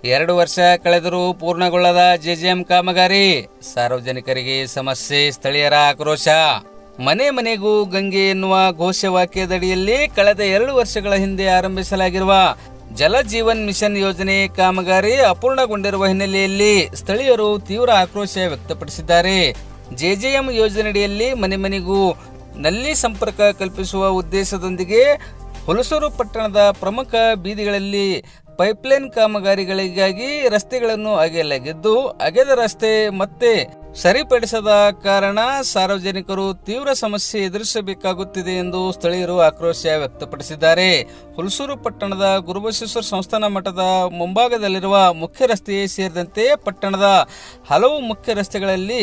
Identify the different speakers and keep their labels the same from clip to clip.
Speaker 1: 2 ವರ್ಷ ಕಳೆದರೂ ಪೂರ್ಣಗೊಳ್ಳದ ಜೆಜೆಎಂ ಕಾಮಗಾರಿ, ಸಾರ್ವಜನಿಕರಿಗೆ ಸಮಸ್ಯೆ, ಸ್ಥಳೀಯರ ಆಕ್ರೋಶ. ಮನೆ ಮನೆಗೂ ಗಂಗೆ ಎನ್ನುವ ಘೋಷವಾಕ್ಯದಡಿಯಲ್ಲಿ ಕಳೆದ 2 ವರ್ಷಗಳ ಹಿಂದೆ ಆರಂಭಿಸಲಾಗಿರುವ ಜಲ ಜೀವನ್ ಮಿಷನ್ ಯೋಜನೆ ಕಾಮಗಾರಿ ಅಪೂರ್ಣಗೊಂಡಿರುವ ಹಿನ್ನೆಲೆಯಲ್ಲಿ ಸ್ಥಳೀಯರು ತೀವ್ರ ಆಕ್ರೋಶ ವ್ಯಕ್ತಪಡಿಸಿದ್ದಾರೆ. ಜೆಜೆಎಂ ಯೋಜನೆಯಡಿಯಲ್ಲಿ ಮನೆ ಮನೆಗೂ ನಲ್ಲಿ ಸಂಪರ್ಕ ಕಲ್ಪಿಸುವ ಉದ್ದೇಶದೊಂದಿಗೆ ಹುಲಸೂರು ಪಟ್ಟಣದ ಪ್ರಮುಖ ಬೀದಿಗಳಲ್ಲಿ ಪೈಪ್ಲೈನ್ ಕಾಮಗಾರಿಗಳಿಗಾಗಿ ರಸ್ತೆಗಳನ್ನು ಅಗೆಯಲಾಗಿದ್ದು, ಅಗೆದ ರಸ್ತೆ ಮತ್ತೆ ಸರಿಪಡಿಸದ ಕಾರಣ ಸಾರ್ವಜನಿಕರು ತೀವ್ರ ಸಮಸ್ಯೆ ಎದುರಿಸಬೇಕಾಗುತ್ತಿದೆ ಎಂದು ಸ್ಥಳೀಯರು ಆಕ್ರೋಶ ವ್ಯಕ್ತಪಡಿಸಿದ್ದಾರೆ. ಹುಲಸೂರು ಪಟ್ಟಣದ ಗುರುಬಸವೇಶ್ವರ ಸಂಸ್ಥಾನ ಮಠದ ಮುಂಭಾಗದಲ್ಲಿರುವ ಮುಖ್ಯ ರಸ್ತೆ ಸೇರಿದಂತೆ ಪಟ್ಟಣದ ಹಲವು ಮುಖ್ಯ ರಸ್ತೆಗಳಲ್ಲಿ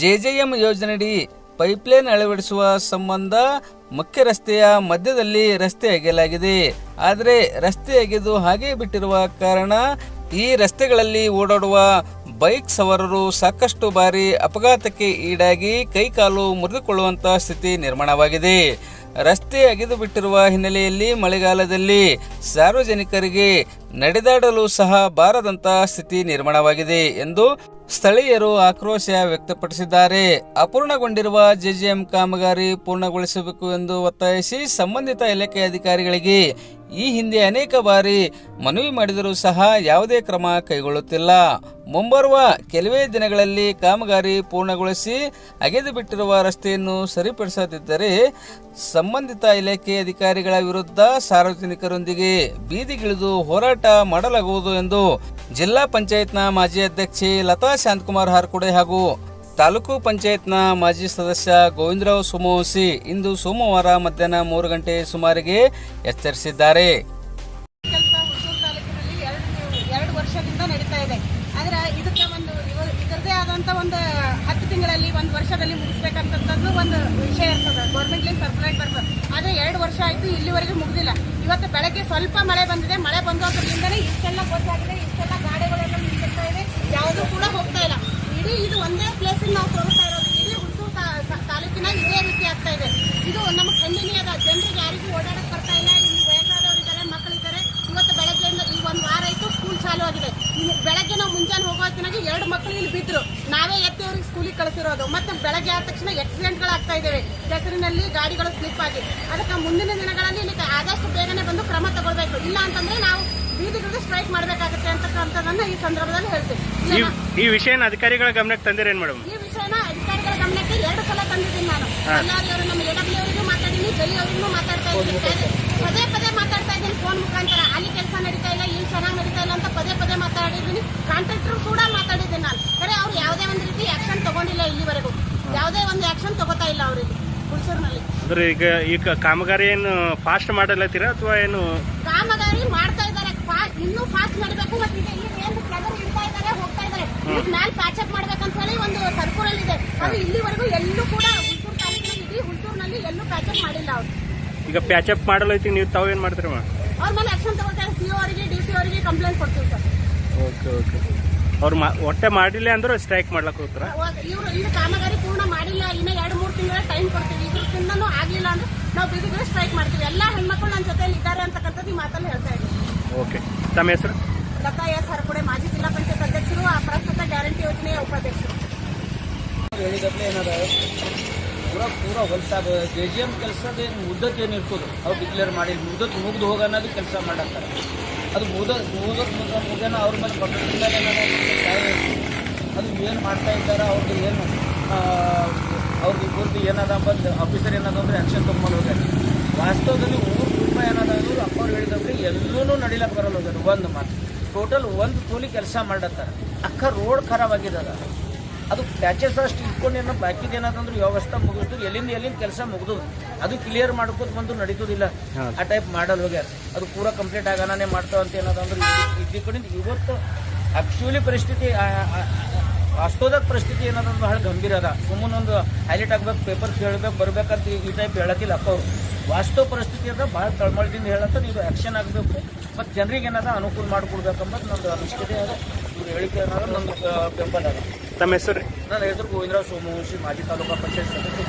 Speaker 1: ಜೆಜೆಎಂ ಯೋಜನೆಯಡಿ ಪೈಪ್ಲೈನ್ ಅಳವಡಿಸುವ ಸಂಬಂಧ ಮುಖ್ಯ ರಸ್ತೆಯ ಮಧ್ಯದಲ್ಲಿ ರಸ್ತೆ ಅಗೆಯಲಾಗಿದೆ. ಆದರೆ ರಸ್ತೆ ಅಗೆದು ಹಾಗೆ ಬಿಟ್ಟಿರುವ ಕಾರಣ ಈ ರಸ್ತೆಗಳಲ್ಲಿ ಓಡಾಡುವ ಬೈಕ್ ಸವಾರರು ಸಾಕಷ್ಟು ಬಾರಿ ಅಪಘಾತಕ್ಕೆ ಈಡಾಗಿ ಕೈಕಾಲು ಮುರಿದುಕೊಳ್ಳುವಂತಹ ಸ್ಥಿತಿ ನಿರ್ಮಾಣವಾಗಿದೆ. ರಸ್ತೆ ಅಗೆದು ಬಿಟ್ಟಿರುವ ಹಿನ್ನೆಲೆಯಲ್ಲಿ ಮಳೆಗಾಲದಲ್ಲಿ ಸಾರ್ವಜನಿಕರಿಗೆ ನಡೆದಾಡಲು ಸಹ ಬಾರದಂತಹ ಸ್ಥಿತಿ ನಿರ್ಮಾಣವಾಗಿದೆ ಎಂದು ಸ್ಥಳೀಯರು ಆಕ್ರೋಶ ವ್ಯಕ್ತಪಡಿಸಿದ್ದಾರೆ. ಅಪೂರ್ಣಗೊಂಡಿರುವ ಜೆಜೆಎಂ ಕಾಮಗಾರಿ ಪೂರ್ಣಗೊಳಿಸಬೇಕು ಎಂದು ಒತ್ತಾಯಿಸಿ ಸಂಬಂಧಿತ ಇಲಾಖೆ ಅಧಿಕಾರಿಗಳಿಗೆ ಈ ಹಿಂದೆ ಅನೇಕ ಬಾರಿ ಮನವಿ ಮಾಡಿದರೂ ಸಹ ಯಾವುದೇ ಕ್ರಮ ಕೈಗೊಳ್ಳುತ್ತಿಲ್ಲ. ಮುಂಬರುವ ಕೆಲವೇ ದಿನಗಳಲ್ಲಿ ಕಾಮಗಾರಿ ಪೂರ್ಣಗೊಳಿಸಿ ಅಗೆದು ಬಿಟ್ಟಿರುವ ರಸ್ತೆಯನ್ನು ಸರಿಪಡಿಸದಿದ್ದರೆ ಸಂಬಂಧಿತ ಇಲಾಖೆ ಅಧಿಕಾರಿಗಳ ವಿರುದ್ಧ ಸಾರ್ವಜನಿಕರೊಂದಿಗೆ ಬೀದಿಗಿಳಿದು ಹೋರಾಟ ಮಾಡಲಾಗುವುದು ಎಂದು ಜಿಲ್ಲಾ ಪಂಚಾಯತ್ನ ಮಾಜಿ ಅಧ್ಯಕ್ಷೆ ಲತಾ ಶಾಂತಕುಮಾರ್ ಹಾರ್ಕುಡೆ ಹಾಗೂ ತಾಲೂಕು ಪಂಚಾಯತ್ನ ಮಾಜಿ ಸದಸ್ಯ ಗೋವಿಂದರಾವ್ ಸೋಮವಂಶಿ ಇಂದು ಸೋಮವಾರ ಮಧ್ಯಾಹ್ನ 3 ಗಂಟೆ ಸುಮಾರಿಗೆ ಎಚ್ಚರಿಸಿದ್ದಾರೆ.
Speaker 2: ಎರಡು ವರ್ಷದಿಂದ ನಡೀತಾ ಇದೆ. ಆದ್ರೆ ಇದಕ್ಕೆ ಇದರದೇ ಆದಂತ ಒಂದು 10 ತಿಂಗಳಲ್ಲಿ 1 ವರ್ಷದಲ್ಲಿ ಮುಗಿಸ್ಬೇಕಂತದ್ದು ಒಂದು ವಿಷಯ ಇರ್ತದೆ. ಗೌರ್ಮೆಂಟ್ ಸರ್ಕ್ಯುಲೇಟ್ ಬರ್ತದೆ. ಆದ್ರೆ 2 ವರ್ಷ ಆಯ್ತು, ಇಲ್ಲಿವರೆಗೂ ಮುಗಿದಿಲ್ಲ. ಇವತ್ತು ಬೆಳಗ್ಗೆ ಸ್ವಲ್ಪ ಮಳೆ ಬಂದಿದೆ. ಮಳೆ ಬಂದೋದ್ರಿಂದನೇ ಇಷ್ಟೆಲ್ಲ ಗೊತ್ತಾಗಿದೆ, ಇಷ್ಟೆಲ್ಲ ಗಾಡಿಗಳೆಲ್ಲ ನಿಂತಿರ್ತಾ ಇದೆ, ಯಾವುದೂ ಕೂಡ ಹೋಗ್ತಾ ಇಲ್ಲ. ಇಡೀ ಇದು ಒಂದೇ ಪ್ಲೇಸ್ ನಾವು ತೋರಿಸ್ತಾ ಇರೋದು. ಇಡೀ ಹುಣಸೂರು ತಾಲೂಕಿನಾಗ ಇದೇ ರೀತಿ ಆಗ್ತಾ ಇದೆ. ಇದು ನಮಗೆ ಖಂಡನೀಯ. ಜನರಿಗೆ ಯಾರಿಗೂ ಓಡಾಡಕ್ಕೆ ಬರ್ತಾ ಇಲ್ಲ. ಇಲ್ಲಿ ವಯಸ್ಸಾದವರಿದ್ದಾರೆ, ಮಕ್ಕಳಿದ್ದಾರೆ. ಇವತ್ತು ಬೆಳಗ್ಗೆಯಿಂದ ಈ 1 ವಾರ ಆಯಿತು ಸ್ಕೂಲ್ ಚಾಲು ಆಗಿದೆ. ಬೆಳಗ್ಗೆ ನಾವು ಮುಂಜಾನೆ ಹೋಗೋ ಹೊತ್ತಿನಾಗಿ 2 ಮಕ್ಕಳು ಇಲ್ಲಿ ಬಿದ್ದರು. ನಾವೇ ಎತ್ತಿ ಅವ್ರಿಗೆ ಸ್ಕೂಲಿಗೆ ಕಳಿಸಿರೋದು. ಮತ್ತು ಬೆಳಗ್ಗೆ ಆದ ತಕ್ಷಣ ಆಕ್ಸಿಡೆಂಟ್ಗಳಾಗ್ತಾ ಇದ್ದಾವೆ. ಹೆಸರಿನಲ್ಲಿ ಗಾಡಿಗಳು ಸ್ಲಿಪ್ ಆಗಿ. ಅದಕ್ಕೆ ಮುಂದಿನ ದಿನಗಳಲ್ಲಿ ಇಲ್ಲಿ ಆದಷ್ಟು ಬೇಗನೆ ಬಂದು ಕ್ರಮ ತಗೊಳ್ಬೇಕು. ಇಲ್ಲ ಅಂತಂದ್ರೆ ನಾವು ಬೀದಿಗಿಳಿದು ಸ್ಟ್ರೈಕ್ ಮಾಡಬೇಕಾಗುತ್ತೆ ಅಂತಕ್ಕಂಥದ್ದನ್ನ ಈ ಸಂದರ್ಭದಲ್ಲಿ ಹೇಳ್ತೀವಿ.
Speaker 3: ಈ ವಿಷಯನ ಅಧಿಕಾರಿಗಳ ಗಮನಕ್ಕೆ ತಂದಿರೇನು ಮೇಡಮ್?
Speaker 2: ಈ ವಿಷಯನ ಅಧಿಕಾರಿಗಳ ಗಮನಕ್ಕೆ 2 ಸಲ ತಂದಿದ್ದೀನಿ ನಾನು. ಎಲ್ಲರೂ ನಮ್ಮ ಎಡಬ್ಲ್ಯೂ ಅವರಿಗೂ ಮಾತಾಡಿದ್ದೀನಿ, ಜೈ ಅವರಿಗೂ ಮಾತಾಡ್ತಾ ಇದ್ದೀನಿ. ಪದೇ ಪದೇ ಮಾತಾಡ್ತಾ ಇದ್ದೀನಿ ಫೋನ್ ಮುಖಾಂತರ. ಅಲ್ಲಿ ಕೆಲಸ ನಡೀತಾ ಇಲ್ಲ, ಇಲ್ಲಿ ಚೆನ್ನಾಗಿ ನಡೀತಾ ಇಲ್ಲ ಅಂತ ಪದೇ ಪದೇ ಮಾತಾಡಿದ್ದೀನಿ. ಕಾಂಟ್ರಾಕ್ಟರ್ ಕೂಡ ಮಾತಾಡಿದ್ದೀನಿ ನಾನು. ಸರಿ, ಅವ್ರು ಯಾವುದೇ ಒಂದು ರೀತಿ ಆಕ್ಷನ್ ತಗೊಂಡಿಲ್ಲ. ಇಲ್ಲಿವರೆಗೂ ಯಾವುದೇ ಒಂದು ಆಕ್ಷನ್ ತಗೋತಾ ಇಲ್ಲ ಅವರಿಗೆ ಹುಣಸೂರಿನಲ್ಲಿ.
Speaker 3: ಈಗ ಕಾಮಗಾರಿ ಏನು ಫಾಸ್ಟ್ ಮಾಡಲತ್ತೀರಾ ಅಥವಾ ಏನು?
Speaker 2: ಕಾಮಗಾರಿ ಮಾಡ್ತಾ ಇದ್ದಾರೆ, ಇನ್ನೂ ಫಾಸ್ಟ್ ಮಾಡಬೇಕು. ಮತ್ತೆ ಇಲ್ಲಿ ಏನು ಫ್ಲವರ್ ಇಡ್ತಾ ಇದ್ದಾರೆ, ಹೋಗ್ತಾ ಇದ್ದಾರೆ. ಮ್ಯಾಲ್ ಪ್ಯಾಚಪ್ ಮಾಡ್ಬೇಕಂತ ಹೇಳಿ ಒಂದು ಸರ್ಕುಲರ್ ಇದೆ. ಅದು ಇಲ್ಲಿವರೆಗೂ ಎಲ್ಲೂ ಕೂಡ ಹುಣಸೂರು ತಾಲೂಕಿನ ಇಡೀ ಹುಣಸೂರಿನಲ್ಲಿ ಎಲ್ಲೂ ಪ್ಯಾಚಪ್ ಮಾಡಿಲ್ಲ ಅವರು.
Speaker 3: ಈಗ ಪ್ಯಾಚಪ್ ಮಾಡಲೈತಿ, ನೀವು ತಾವು ಏನು ಮಾಡ್ತೀರಮ್ಮ?
Speaker 2: ಅವ್ರ ಮೇಲೆ ಆಕ್ಷನ್ ತಗೊಳ್ತಾರೆ. CO ಅವರಿಗೆ, DC ಅವರಿಗೆ ಕಂಪ್ಲೇಂಟ್ ಕೊಡ್ತೀವಿ ಸರ್.
Speaker 3: Okay okay. ಅವ್ರು ಒಟ್ಟೆ ಮಾಡಿಲ್ಲ ಅಂದ್ರೆ ಸ್ಟ್ರೈಕ್ ಮಾಡ್ಲಕ್ಕೆ ಹೋಗ್ತಾರ?
Speaker 2: ಇವರು ಇನ್ನು ಕಾಮಗಾರಿ ಪೂರ್ಣ ಮಾಡಿಲ್ಲ, ಇನ್ನು 2-3 ತಿಂಗಳ ಟೈಮ್ ಕೊಡ್ತೀವಿ. ಇದ್ರಕ್ಕಿಂತನೂ ಆಗಲಿಲ್ಲ ಅಂದ್ರೆ ನಾವು ಬೀದಿಗೆ ಸ್ಟ್ರೈಕ್ ಮಾಡ್ತೀವಿ. ಎಲ್ಲ ಹೆಣ್ಮಕ್ಳು ನನ್ನ ಜೊತೆಯಲ್ಲಿ ಇದ್ದಾರೆ ಅಂತಕ್ಕಂಥದ್ದು ಈ ಮಾತಲ್ಲಿ ಹೇಳ್ತಾ ಇದ್ದೀವಿ.
Speaker 3: ಓಕೆ. ತಮ್ಮ ಹೆಸರು?
Speaker 2: ಲತಾ ಎಸ್ ಹಾರ್ಕುಡೆ, ಮಾಜಿ ಜಿಲ್ಲಾ ಪಂಚಾಯತ್ ಅಧ್ಯಕ್ಷರು, ಪ್ರಸ್ತುತ ಗ್ಯಾರಂಟಿ ಯೋಜನೆಯ ಉಪಾಧ್ಯಕ್ಷರು.
Speaker 4: ಹೇಳಿದಪ್ಲೆ ಏನದ ಪೂರಾ ಹೊಲ್ಸಾಗ ಜೆಜೆಎಂ ಕೆಲಸದ ಏನು ಮುದ್ದತ್ ಏನು ಇರ್ತದೆ ಅವ್ರು ಡಿಕ್ಲೇರ್ ಮಾಡಿ ಮುದ್ದತ್ ಮುಗ್ದು ಹೋಗ ಅನ್ನೋದು ಕೆಲಸ ಮಾಡತ್ತಾರೆ. ಅದು ಮುಗೇನ ಅವ್ರ ಮೇಲೆ ಕೊಟ್ಟಿದ್ದ ಅದು ಏನು ಮಾಡ್ತಾ ಇದ್ದಾರೆ, ಅವ್ರದ್ದು ಏನು ಅವ್ರದ್ದು ಪೂರ್ತಿ ಏನದ ಬಂದು ಆಫೀಸರ್ ಏನದ ಅಂದ್ರೆ ಆ್ಯಕ್ಷನ್ ತೊಗೊಂಡು ಹೋಗ್ಯಾರ. ವಾಸ್ತವದಲ್ಲಿ 3 ರೂಪಾಯಿ ಏನದ ಅಂದ್ರೆ ಅಪ್ಪವ್ರು ಹೇಳಿದವ್ರಿ ಎಲ್ಲೂ ನಡಿಲಕ್ಕೆ ಬರಲ್ಲ ಹೋಗ್ಯಾರ. ಒಂದು ಮಾತು ಟೋಟಲ್ 1 ಕೂಲಿ ಕೆಲಸ ಮಾಡತ್ತಾರೆ. ಅಕ್ಕ ರೋಡ್ ಖರಾಬ್ ಆಗಿದ್ದದ. ಅದು ಪ್ಯಾಚಸ್ ಅಷ್ಟು ಇಟ್ಕೊಂಡು ಏನೋ ಬಾಕಿದ ಏನಂತಂದ್ರೆ ವ್ಯವಸ್ಥೆ ಮುಗಿಸ್ದು ಎಲ್ಲಿಂದ ಕೆಲಸ ಮುಗಿದು ಅದು ಕ್ಲಿಯರ್ ಮಾಡ್ಕೋತ ಬಂದು ನಡೀತದಿಲ್ಲ. ಆ ಟೈಪ್ ಮಾಡಲ್ ಹೋಗ್ಯಾರ. ಅದು ಪೂರಾ ಕಂಪ್ಲೀಟ್ ಆಗಾನೇ ಮಾಡ್ತಾವಂತ ಏನದಂದ್ರೆ ಈ ಕಡೆ ಇವತ್ತು ಆಕ್ಚುಲಿ ಪರಿಸ್ಥಿತಿ ವಾಸ್ತವದಾಗ ಪರಿಸ್ಥಿತಿ ಏನದಂದ್ರೆ ಬಹಳ ಗಂಭೀರ ಅದ. ಸುಮ್ಮನೊಂದು ಹೈಲೈಟ್ ಆಗ್ಬೇಕು, ಪೇಪರ್ ಕೇಳಬೇಕು, ಬರ್ಬೇಕಂತ ಈ ಟೈಪ್ ಹೇಳಕ್ಕಿಲ್ಲ ಅಪ್ಪ ಅವರು. ವಾಸ್ತವ ಪರಿಸ್ಥಿತಿ ಅದ ಭಾಳ ತಳಮಳದಿಂದ ಹೇಳತ್ತ ಇದು ಆ್ಯಕ್ಷನ್ ಆಗಬೇಕು ಮತ್ತು ಜನರಿಗೆ ಏನದ ಅನುಕೂಲ ಮಾಡಿಕೊಡ್ಬೇಕಂಬದು ನಂದು ಅನಿಶ್ಚಿತೆ ಅದ. ಇವ್ರು ಹೇಳಿಕೆ ಅನ್ನೋದು ನಮ್ದು ಬೆಂಬಲ ಅದ.
Speaker 3: ತಮ್ಮ ಹೆಸರು?
Speaker 4: ನನ್ನ ಹೆಸರು ಗೋವಿಂದರಾವ್ ಸೋಮವಂಶಿ, ಮಾಜಿ ತಾಲೂಕಾ ಪಂಚಾಯತ್ ಸದಸ್ಯ.